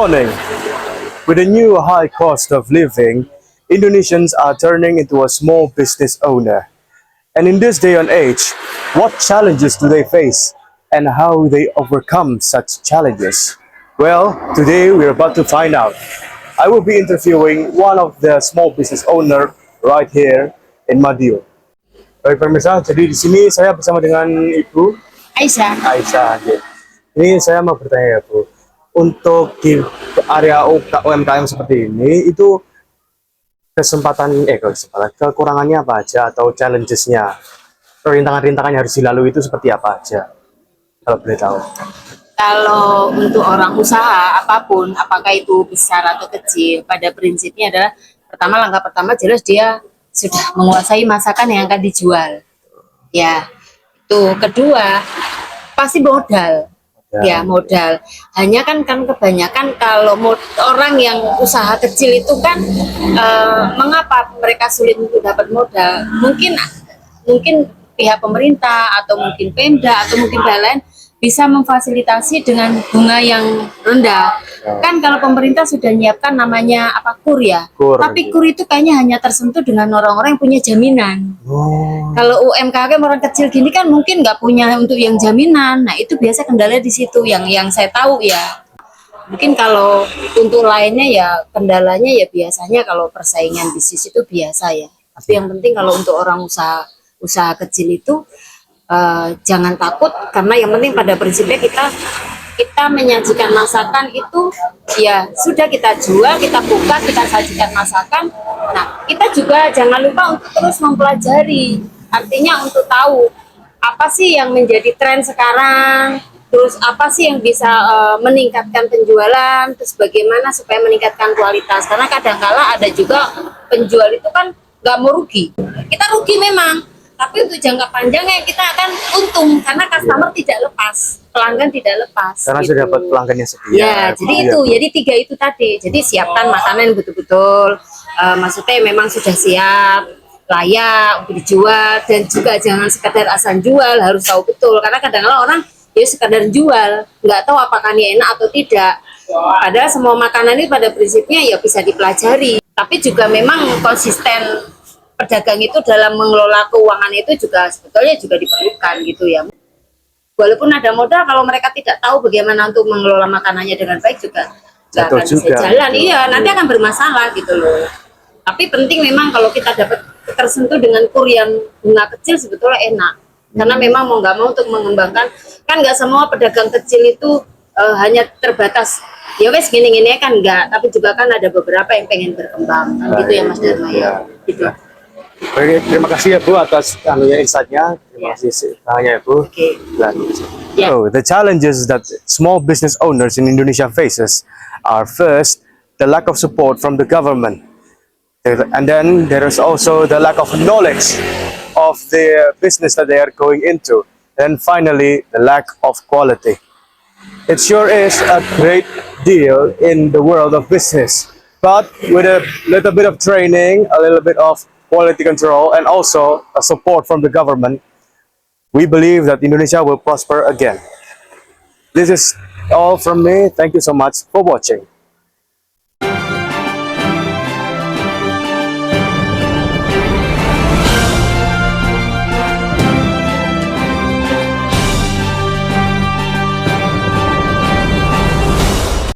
Morning. With the new high cost of living, Indonesians are turning into a small business owner. And in this day and age, what challenges do they face and how they overcome such challenges? Well, today we're about to find out. I will be interviewing one of the small business owner right here in Madiun. Baik pemirsa, jadi di sini saya bersama dengan Ibu Aisyah. Aisyah. Ini saya mau bertanya ya Bu, untuk di area UMKM seperti ini itu kekurangannya apa aja atau challenges-nya, rintangan-rintangan yang harus dilalui itu seperti apa aja, kalau boleh tahu? Kalau untuk orang usaha apapun, apakah itu besar atau kecil, pada prinsipnya adalah langkah pertama jelas dia sudah menguasai masakan yang akan dijual. Ya, itu kedua pasti modal. Ya, modal. Hanya kan kebanyakan kalau orang yang usaha kecil itu kan mengapa mereka sulit untuk dapat modal? Mungkin pihak pemerintah atau mungkin Pemda atau mungkin lain bisa memfasilitasi dengan bunga yang rendah. Kan kalau pemerintah sudah menyiapkan namanya KUR ya. Tapi KUR itu kayaknya hanya tersentuh dengan orang-orang yang punya jaminan. Kalau UMKM orang kecil gini kan mungkin nggak punya untuk yang jaminan. Nah itu biasa kendala di situ yang saya tahu ya. Mungkin kalau untuk lainnya ya kendalanya ya biasanya kalau persaingan bisnis itu biasa ya. Tapi yang penting kalau untuk orang usaha kecil itu jangan takut, karena yang penting pada prinsipnya kita menyajikan masakan itu ya sudah, kita jual, kita buka, kita sajikan masakan. Nah kita juga jangan lupa untuk terus mempelajari, artinya untuk tahu apa sih yang menjadi tren sekarang, terus apa sih yang bisa meningkatkan penjualan, terus bagaimana supaya meningkatkan kualitas, karena kadang-kala ada juga penjual itu kan nggak mau rugi, kita rugi memang, tapi untuk jangka panjangnya kita akan untung karena customer tidak lepas, pelanggan tidak lepas. Karena sudah dapat pelanggan yang setia. Ya, jadi tiga itu tadi. Jadi siapkan makanan betul-betul, maksudnya memang sudah siap, layak untuk dijual, dan juga jangan sekedar asal jual, harus tahu betul. Karena kadang-kadang orang ya sekadar jual, nggak tahu apakah ini enak atau tidak. Padahal semua makanan ini pada prinsipnya ya bisa dipelajari. Tapi juga memang konsisten pedagang itu dalam mengelola keuangan itu juga sebetulnya juga diperlukan gitu ya. Walaupun ada modal, kalau mereka tidak tahu bagaimana untuk mengelola makanannya dengan baik juga nggak akan bisa jalan. Iya, nanti akan bermasalah gitu loh. Tapi penting memang kalau kita dapat tersentuh dengan KUR yang bunga kecil sebetulnya enak. Karena memang mau nggak mau untuk mengembangkan, kan nggak semua pedagang kecil itu hanya terbatas ya wes gini-gini kan enggak, tapi juga kan ada beberapa yang pengen berkembang kan gitu ya Mas Dharma ya. Gitu. Baik, terima kasih ya Bu atas insight-nya. Terima kasih ya Bu. So, the challenges that small business owners in Indonesia faces are first, the lack of support from the government. And then there is also the lack of knowledge of the business that they are going into. And finally, the lack of quality. It sure is a great deal in the world of business. But with a little bit of training, a little bit of quality control, and also a support from the government, we believe that Indonesia will prosper again. This is all from me. Thank you so much for watching.